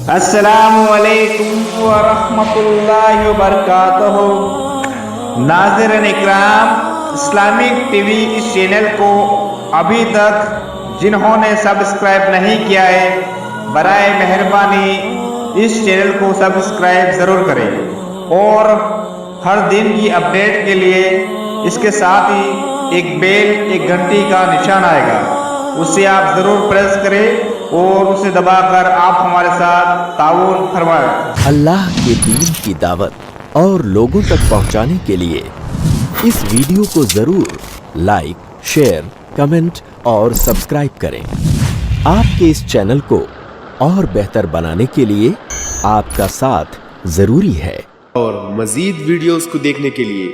السلام علیکم ورحمۃ اللہ وبرکاتہ۔ ناظرین اکرام، اسلامک ٹی وی اس چینل کو ابھی تک جنہوں نے سبسکرائب نہیں کیا ہے، برائے مہربانی اس چینل کو سبسکرائب ضرور کریں اور ہر دن کی اپڈیٹ کے لیے اس کے ساتھ ہی ایک گھنٹی کا نشان آئے گا، اسے آپ ضرور پریس کریں اور اسے دبا کر آپ ہمارے ساتھ تعاون فرمائیں۔ اللہ کے دین کی دعوت اور لوگوں تک پہنچانے کے لیے اس ویڈیو کو ضرور لائک، شیئر، کمنٹ اور سبسکرائب کریں۔ آپ کے اس چینل کو اور بہتر بنانے کے لیے آپ کا ساتھ ضروری ہے۔ اور مزید ویڈیوز کو دیکھنے کے لیے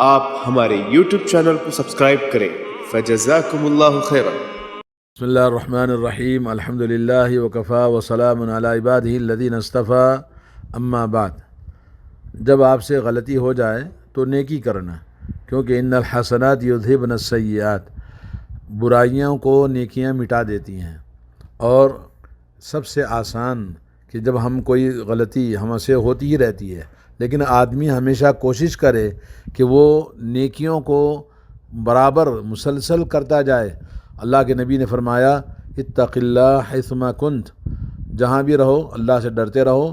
آپ ہمارے یوٹیوب چینل کو سبسکرائب کریں۔ فجزاکم اللہ خیرا۔ بسم اللہ الرحمن الرحیم، الحمدللہ وکفا وسلام علی عبادہ الذین اصطفیٰ، اما بعد۔ جب آپ سے غلطی ہو جائے تو نیکی کرنا، کیونکہ ان الحسنات یذہبن السیئات، برائیوں کو نیکیاں مٹا دیتی ہیں۔ اور سب سے آسان کہ جب ہم کوئی غلطی ہم سے ہوتی ہی رہتی ہے، لیکن آدمی ہمیشہ کوشش کرے کہ وہ نیکیوں کو برابر مسلسل کرتا جائے۔ اللہ کے نبی نے فرمایا، اتق اللہ حیثما کنت، جہاں بھی رہو اللہ سے ڈرتے رہو،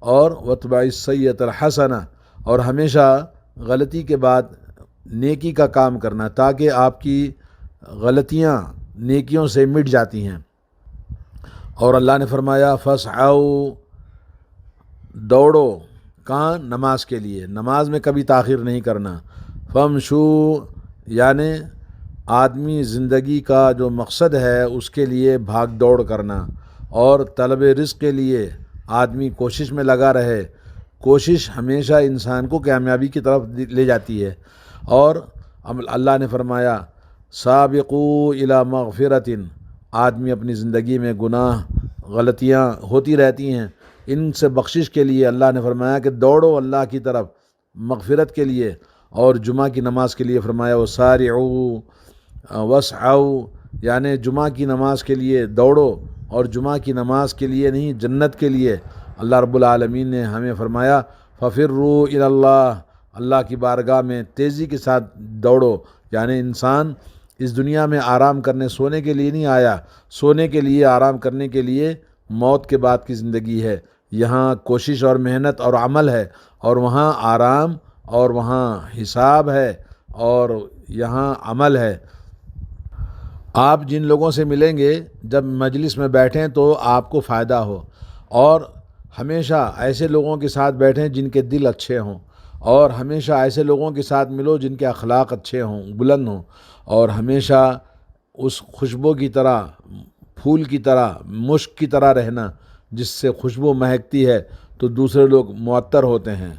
اور واتبع السیئۃ الحسنہ، اور ہمیشہ غلطی کے بعد نیکی کا کام کرنا، تاکہ آپ کی غلطیاں نیکیوں سے مٹ جاتی ہیں۔ اور اللہ نے فرمایا، فاسعوا، دوڑو، کہاں؟ نماز کے لیے، نماز میں کبھی تاخیر نہیں کرنا۔ فامشوا، یعنی آدمی زندگی کا جو مقصد ہے اس کے لیے بھاگ دوڑ کرنا، اور طلب رزق کے لیے آدمی کوشش میں لگا رہے۔ کوشش ہمیشہ انسان کو کامیابی کی طرف لے جاتی ہے۔ اور اللہ نے فرمایا، سابقوا الی مغفرۃ، آدمی اپنی زندگی میں گناہ غلطیاں ہوتی رہتی ہیں، ان سے بخشش کے لیے اللہ نے فرمایا کہ دوڑو اللہ کی طرف مغفرت کے لیے۔ اور جمعہ کی نماز کے لیے فرمایا، وسارعوا وسعوا، یعنی جمعہ کی نماز کے لیے دوڑو، اور جمعہ کی نماز کے لیے نہیں، جنت کے لیے۔ اللہ رب العالمین نے ہمیں فرمایا، ففروا الی اللہ، اللہ کی بارگاہ میں تیزی کے ساتھ دوڑو۔ یعنی انسان اس دنیا میں آرام کرنے سونے کے لیے نہیں آیا، سونے کے لیے آرام کرنے کے لیے موت کے بعد کی زندگی ہے۔ یہاں کوشش اور محنت اور عمل ہے، اور وہاں آرام اور وہاں حساب ہے، اور یہاں عمل ہے۔ آپ جن لوگوں سے ملیں گے جب مجلس میں بیٹھیں تو آپ کو فائدہ ہو، اور ہمیشہ ایسے لوگوں کے ساتھ بیٹھیں جن کے دل اچھے ہوں، اور ہمیشہ ایسے لوگوں کے ساتھ ملو جن کے اخلاق اچھے ہوں، بلند ہوں، اور ہمیشہ اس خوشبو کی طرح، پھول کی طرح، مشک کی طرح رہنا، جس سے خوشبو مہکتی ہے تو دوسرے لوگ معطر ہوتے ہیں۔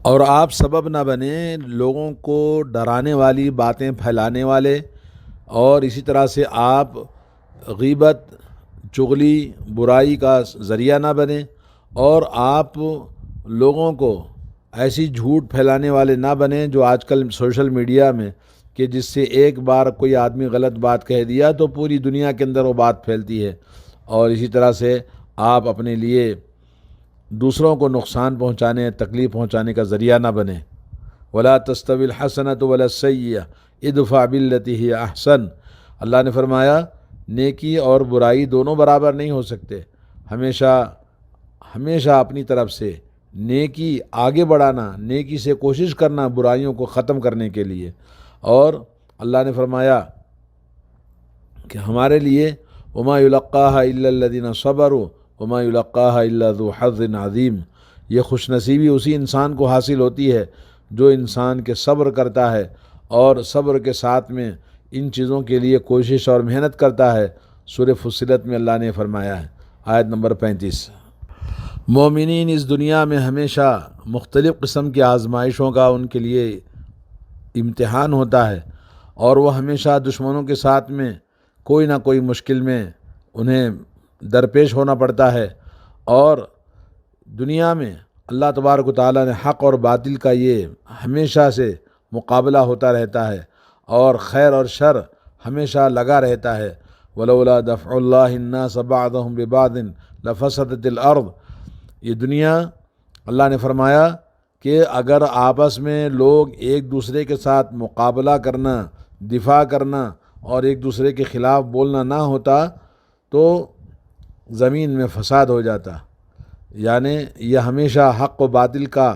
اور آپ سبب نہ بنیں لوگوں کو ڈرانے والی باتیں پھیلانے والے، اور اسی طرح سے آپ غیبت، چغلی، برائی کا ذریعہ نہ بنیں، اور آپ لوگوں کو ایسی جھوٹ پھیلانے والے نہ بنیں جو آج کل سوشل میڈیا میں، کہ جس سے ایک بار کوئی آدمی غلط بات کہہ دیا تو پوری دنیا کے اندر وہ بات پھیلتی ہے۔ اور اسی طرح سے آپ اپنے لیے دوسروں کو نقصان پہنچانے، تکلیف پہنچانے کا ذریعہ نہ بنیں۔ ولا تستوی الحسنۃ ولا السیئۃ ادفع بالتی ہی احسن، اللہ نے فرمایا نیکی اور برائی دونوں برابر نہیں ہو سکتے۔ ہمیشہ اپنی طرف سے نیکی آگے بڑھانا، نیکی سے کوشش کرنا برائیوں کو ختم کرنے کے لیے۔ اور اللہ نے فرمایا کہ ہمارے لیے وما یلقاها الا الذین صبروا وما یلقاها الا ذو حظ عظیم، یہ خوش نصیبی اسی انسان کو حاصل ہوتی ہے جو انسان کے صبر کرتا ہے، اور صبر کے ساتھ میں ان چیزوں کے لیے کوشش اور محنت کرتا ہے۔ سورہ فصلت میں اللہ نے فرمایا ہے، آیت نمبر 35۔ مومنین اس دنیا میں ہمیشہ مختلف قسم کی آزمائشوں کا ان کے لیے امتحان ہوتا ہے، اور وہ ہمیشہ دشمنوں کے ساتھ میں کوئی نہ کوئی مشکل میں انہیں درپیش ہونا پڑتا ہے۔ اور دنیا میں اللہ تبارک و تعالیٰ نے حق اور باطل کا یہ ہمیشہ سے مقابلہ ہوتا رہتا ہے، اور خیر اور شر ہمیشہ لگا رہتا ہے۔ ولولا دفع اللہ الناس بعضهم ببعض لفسدت الارض۔ یہ دنیا، اللہ نے فرمایا کہ اگر آپس میں لوگ ایک دوسرے کے ساتھ مقابلہ کرنا، دفاع کرنا اور ایک دوسرے کے خلاف بولنا نہ ہوتا تو زمین میں فساد ہو جاتا۔ یعنی یہ ہمیشہ حق و باطل کا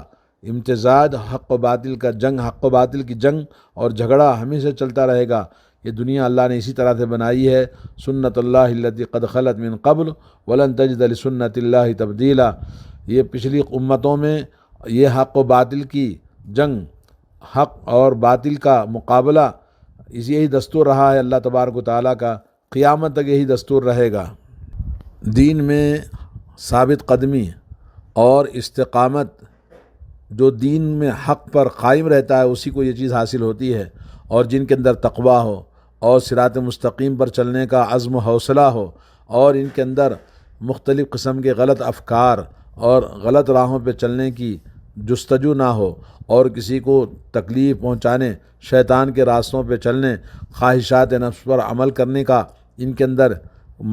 امتزاج، حق و باطل کا جنگ، حق و باطل کی جنگ اور جھگڑا ہمیشہ چلتا رہے گا۔ یہ دنیا اللہ نے اسی طرح سے بنائی ہے، سنت اللہ التی قد خلت من قبل ولن تجد لسنت اللہ تبدیلا۔ یہ پچھلی امتوں میں یہ حق و باطل کی جنگ، حق اور باطل کا مقابلہ، یہی دستور رہا ہے اللہ تبارک و تعالیٰ کا، قیامت تک یہی دستور رہے گا۔ دین میں ثابت قدمی اور استقامت، جو دین میں حق پر قائم رہتا ہے اسی کو یہ چیز حاصل ہوتی ہے، اور جن کے اندر تقویٰ ہو اور صراط مستقیم پر چلنے کا عزم و حوصلہ ہو، اور ان کے اندر مختلف قسم کے غلط افکار اور غلط راہوں پہ چلنے کی جستجو نہ ہو، اور کسی کو تکلیف پہنچانے، شیطان کے راستوں پہ چلنے، خواہشات نفس پر عمل کرنے کا ان کے اندر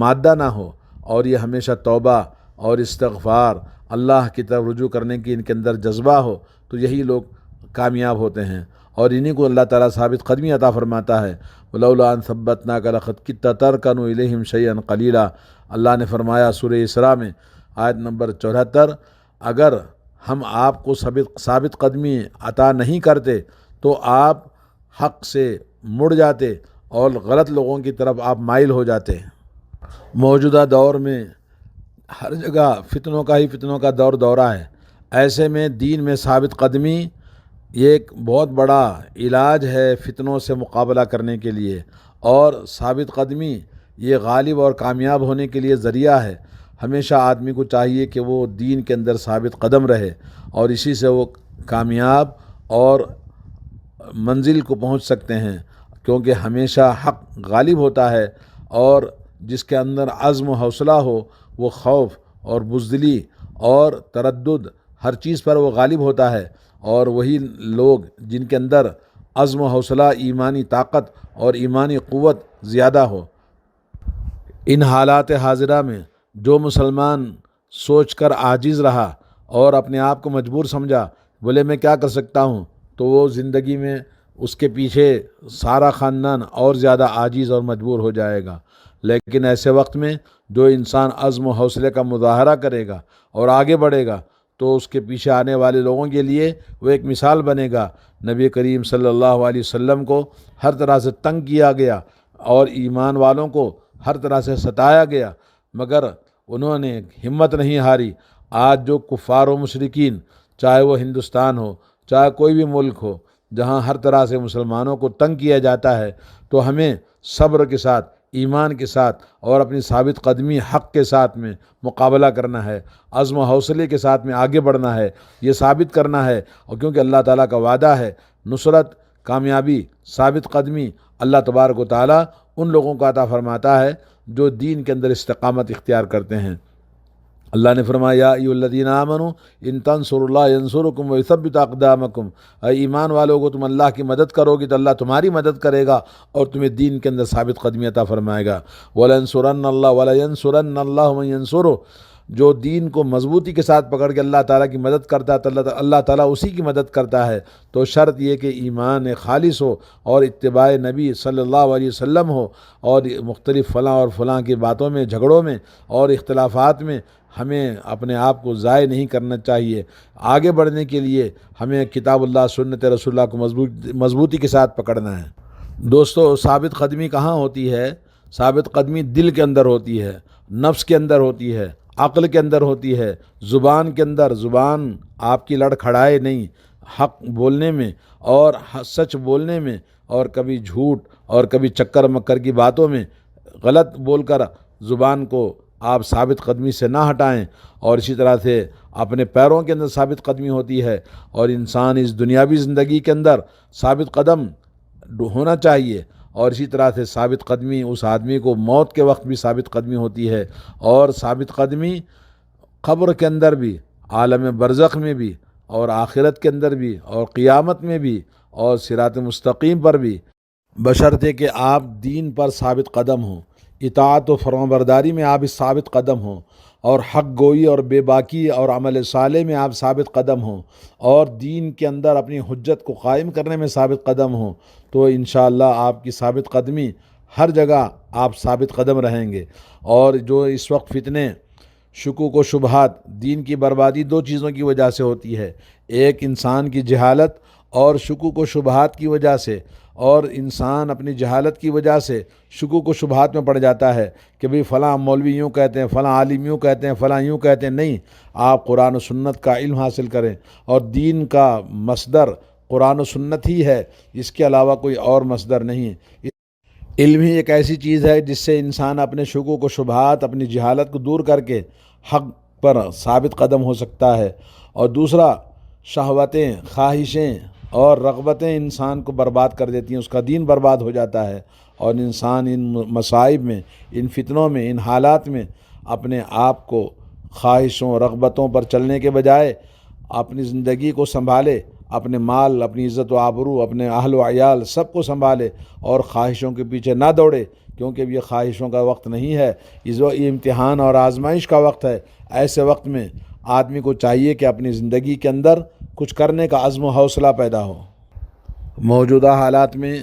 مادہ نہ ہو، اور یہ ہمیشہ توبہ اور استغفار، اللہ کی طرف رجوع کرنے کی ان کے اندر جذبہ ہو، تو یہی لوگ کامیاب ہوتے ہیں، اور انہیں کو اللہ تعالیٰ ثابت قدمی عطا فرماتا ہے۔ وَلَوْلَا أَن ثَبَّتْنَاكَ لَقَدْ كِدتَّ تَرْكَنُ إِلَيْهِمْ شَيْئًا قَلِيلًا۔ اللہ نے فرمایا سورہ اسراء میں آیت نمبر 74، اگر ہم آپ کو ثابت قدمی عطا نہیں کرتے تو آپ حق سے مڑ جاتے اور غلط لوگوں کی طرف آپ مائل ہو جاتے۔ موجودہ دور میں ہر جگہ فتنوں کا دورہ ہے، ایسے میں دین میں ثابت قدمی یہ ایک بہت بڑا علاج ہے فتنوں سے مقابلہ کرنے کے لیے، اور ثابت قدمی یہ غالب اور کامیاب ہونے کے لیے ذریعہ ہے۔ ہمیشہ آدمی کو چاہیے کہ وہ دین کے اندر ثابت قدم رہے، اور اسی سے وہ کامیاب اور منزل کو پہنچ سکتے ہیں، کیونکہ ہمیشہ حق غالب ہوتا ہے، اور جس کے اندر عزم و حوصلہ ہو وہ خوف اور بزدلی اور تردد ہر چیز پر وہ غالب ہوتا ہے، اور وہی لوگ جن کے اندر عزم و حوصلہ، ایمانی طاقت اور ایمانی قوت زیادہ ہو۔ ان حالات حاضرہ میں جو مسلمان سوچ کر عاجز رہا اور اپنے آپ کو مجبور سمجھا، بولے میں کیا کر سکتا ہوں، تو وہ زندگی میں اس کے پیچھے سارا خاندان اور زیادہ عاجز اور مجبور ہو جائے گا۔ لیکن ایسے وقت میں جو انسان عزم و حوصلے کا مظاہرہ کرے گا اور آگے بڑھے گا تو اس کے پیچھے آنے والے لوگوں کے لیے وہ ایک مثال بنے گا۔ نبی کریم صلی اللہ علیہ وسلم کو ہر طرح سے تنگ کیا گیا اور ایمان والوں کو ہر طرح سے ستایا گیا، مگر انہوں نے ہمت نہیں ہاری۔ آج جو کفار و مشرکین، چاہے وہ ہندوستان ہو، چاہے کوئی بھی ملک ہو، جہاں ہر طرح سے مسلمانوں کو تنگ کیا جاتا ہے، تو ہمیں صبر کے ساتھ، ایمان کے ساتھ اور اپنی ثابت قدمی حق کے ساتھ میں مقابلہ کرنا ہے، عزم و حوصلے کے ساتھ میں آگے بڑھنا ہے، یہ ثابت کرنا ہے، اور کیونکہ اللہ تعالیٰ کا وعدہ ہے نصرت، کامیابی، ثابت قدمی اللہ تبارک و تعالیٰ ان لوگوں کو عطا فرماتا ہے جو دین کے اندر استقامت اختیار کرتے ہیں۔ اللہ نے فرمایا یا ایھا الذین آمنوا ان تنصروا اللہ ینصرکم ویثبت اقدامکم، اے ایمان والوں کو تم اللہ کی مدد کرو گی تو اللہ تمہاری مدد کرے گا اور تمہیں دین کے اندر ثابت قدمی عطا فرمائے گا۔ وَلَيَنصُرَنَّ اللَّهُ وَلَيَنصُرَنَّ اللَّهُ مَن يَنصُرُهُ، جو دین کو مضبوطی کے ساتھ پکڑ کے اللہ تعالیٰ کی مدد کرتا ہے تو اللہ تعالیٰ اسی کی مدد کرتا ہے۔ تو شرط یہ کہ ایمان خالص ہو اور اتباع نبی صلی اللہ علیہ وسلم ہو، اور مختلف فلاں اور فلاں کی باتوں میں، جھگڑوں میں اور اختلافات میں ہمیں اپنے آپ کو ضائع نہیں کرنا چاہیے۔ آگے بڑھنے کے لیے ہمیں کتاب اللہ، سنت رسول اللہ کو مضبوطی کے ساتھ پکڑنا ہے۔ دوستو، ثابت قدمی کہاں ہوتی ہے؟ ثابت قدمی دل کے اندر ہوتی ہے، نفس کے اندر ہوتی ہے، عقل کے اندر ہوتی ہے، زبان کے اندر۔ زبان آپ کی لڑکھڑائے نہیں حق بولنے میں اور سچ بولنے میں، اور کبھی جھوٹ اور کبھی چکر مکر کی باتوں میں غلط بول کر زبان کو آپ ثابت قدمی سے نہ ہٹائیں۔ اور اسی طرح سے اپنے پیروں کے اندر ثابت قدمی ہوتی ہے، اور انسان اس دنیاوی زندگی کے اندر ثابت قدم ہونا چاہیے، اور اسی طرح سے ثابت قدمی اس آدمی کو موت کے وقت بھی ثابت قدمی ہوتی ہے، اور ثابت قدمی قبر کے اندر بھی، عالم برزخ میں بھی، اور آخرت کے اندر بھی، اور قیامت میں بھی، اور صراط مستقیم پر بھی، بشرطے کہ آپ دین پر ثابت قدم ہوں، اطاعت و فرمانبرداری میں آپ اس ثابت قدم ہوں، اور حق گوئی اور بے باکی اور عمل صالح میں آپ ثابت قدم ہوں، اور دین کے اندر اپنی حجت کو قائم کرنے میں ثابت قدم ہوں، تو انشاءاللہ آپ کی ثابت قدمی ہر جگہ آپ ثابت قدم رہیں گے۔ اور جو اس وقت فتنے، شکوک و شبہات، دین کی بربادی دو چیزوں کی وجہ سے ہوتی ہے، ایک انسان کی جہالت اور شکوک و شبہات کی وجہ سے، اور انسان اپنی جہالت کی وجہ سے شکوک و شبہات میں پڑ جاتا ہے کہ بھئی فلاں مولوی یوں کہتے ہیں، فلاں عالم یوں کہتے ہیں، فلاں یوں کہتے ہیں۔ نہیں، آپ قرآن و سنت کا علم حاصل کریں، اور دین کا مصدر قرآن و سنت ہی ہے، اس کے علاوہ کوئی اور مصدر نہیں۔ علم ہی ایک ایسی چیز ہے جس سے انسان اپنے شکوک و شبہات، اپنی جہالت کو دور کر کے حق پر ثابت قدم ہو سکتا ہے۔ اور دوسرا، شہوتیں، خواہشیں اور رغبتیں انسان کو برباد کر دیتی ہیں، اس کا دین برباد ہو جاتا ہے، اور انسان ان مصائب میں، ان فتنوں میں، ان حالات میں اپنے آپ کو خواہشوں، رغبتوں پر چلنے کے بجائے اپنی زندگی کو سنبھالے، اپنے مال، اپنی عزت و آبرو، اپنے اہل و عیال سب کو سنبھالے، اور خواہشوں کے پیچھے نہ دوڑے، کیونکہ یہ خواہشوں کا وقت نہیں ہے، یہ امتحان اور آزمائش کا وقت ہے۔ ایسے وقت میں آدمی کو چاہیے کہ اپنی زندگی کے اندر کچھ کرنے کا عزم و حوصلہ پیدا ہو۔ موجودہ حالات میں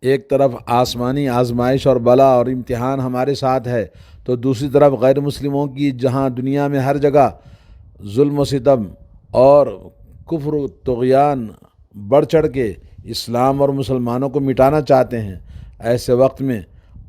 ایک طرف آسمانی آزمائش اور بلا اور امتحان ہمارے ساتھ ہے، تو دوسری طرف غیر مسلموں کی جہاں دنیا میں ہر جگہ ظلم و ستم اور کفر و طغیان بڑھ چڑھ کے اسلام اور مسلمانوں کو مٹانا چاہتے ہیں، ایسے وقت میں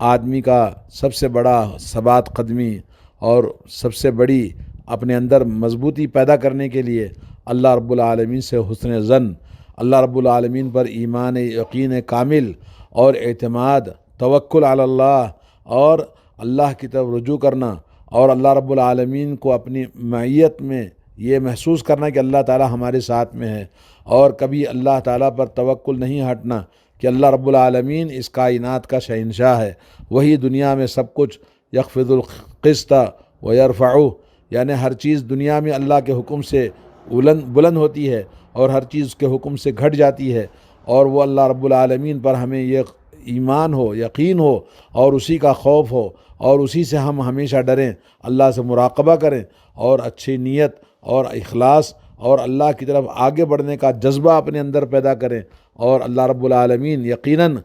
آدمی کا سب سے بڑا ثبات قدمی اور سب سے بڑی اپنے اندر مضبوطی پیدا کرنے کے لیے اللہ رب العالمین سے حسن ظن، اللہ رب العالمین پر ایمان یقین کامل اور اعتماد، توکل علی اللہ، اور اللہ کی طرف رجوع کرنا، اور اللہ رب العالمین کو اپنی معیت میں یہ محسوس کرنا کہ اللہ تعالی ہمارے ساتھ میں ہے، اور کبھی اللہ تعالیٰ پر توکل نہیں ہٹنا کہ اللہ رب العالمین اس کائنات کا شہنشاہ ہے، وہی دنیا میں سب کچھ یخفض القسط و یرفعہ، یعنی ہر چیز دنیا میں اللہ کے حکم سے بلند ہوتی ہے، اور ہر چیز اس کے حکم سے گھٹ جاتی ہے، اور وہ اللہ رب العالمین پر ہمیں یہ ایمان ہو، یقین ہو، اور اسی کا خوف ہو، اور اسی سے ہم ہمیشہ ڈریں، اللہ سے مراقبہ کریں، اور اچھی نیت اور اخلاص اور اللہ کی طرف آگے بڑھنے کا جذبہ اپنے اندر پیدا کریں، اور اللہ رب العالمین یقیناً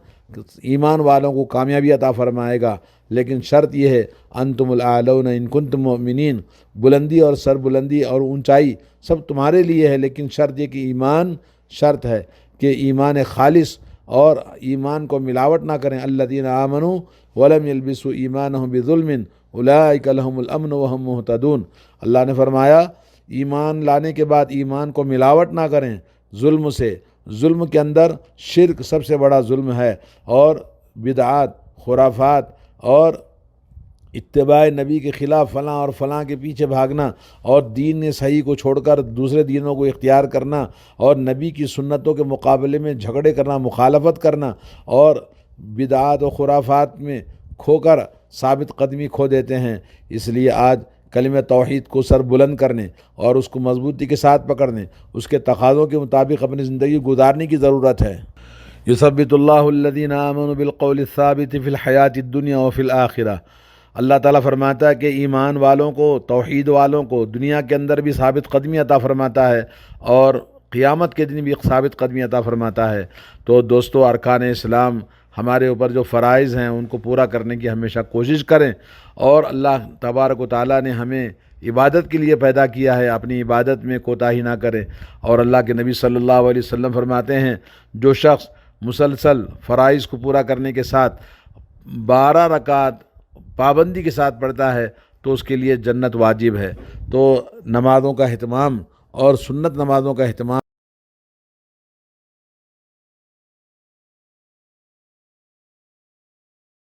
ایمان والوں کو کامیابی عطا فرمائے گا، لیکن شرط یہ ہے انتم الاعلون ان کنتم مؤمنین، بلندی اور سر بلندی اور اونچائی سب تمہارے لیے ہے، لیکن شرط یہ کہ ایمان شرط ہے کہ ایمان خالص، اور ایمان کو ملاوٹ نہ کریں۔ الذین آمنوا ولم یلبسوا ایمانہم بظلم اولئک لہم الامن وہم مہتدون۔ اللہ نے فرمایا ایمان لانے کے بعد ایمان کو ملاوٹ نہ کریں ظلم سے۔ ظلم کے اندر شرک سب سے بڑا ظلم ہے، اور بدعات، خرافات اور اتباع نبی کے خلاف فلاں اور فلاں کے پیچھے بھاگنا، اور دین صحیح کو چھوڑ کر دوسرے دینوں کو اختیار کرنا، اور نبی کی سنتوں کے مقابلے میں جھگڑے کرنا، مخالفت کرنا، اور بدعات و خرافات میں کھو کر ثابت قدمی کھو دیتے ہیں۔ اس لیے آج کلمہ توحید کو سر بلند کرنے اور اس کو مضبوطی کے ساتھ پکڑنے، اس کے تقاضوں کے مطابق اپنی زندگی گزارنے کی ضرورت ہے۔ یثبت اللہ الذین آمنوا بالقول الثابت فی الحیاۃ الدنیا وفی الآخرہ۔ اللہ تعالیٰ فرماتا ہے کہ ایمان والوں کو، توحید والوں کو دنیا کے اندر بھی ثابت قدمی عطا فرماتا ہے، اور قیامت کے دن بھی ثابت قدمی عطا فرماتا ہے۔ تو دوستو، ارکان اسلام ہمارے اوپر جو فرائض ہیں ان کو پورا کرنے کی ہمیشہ کوشش کریں، اور اللہ تبارک و تعالیٰ نے ہمیں عبادت کے لیے پیدا کیا ہے، اپنی عبادت میں کوتاہی نہ کریں۔ اور اللہ کے نبی صلی اللہ علیہ وسلم فرماتے ہیں جو شخص مسلسل فرائض کو پورا کرنے کے ساتھ 12 رکعت پابندی کے ساتھ پڑھتا ہے تو اس کے لیے جنت واجب ہے۔ تو نمازوں کا اہتمام اور سنت نمازوں کا اہتمام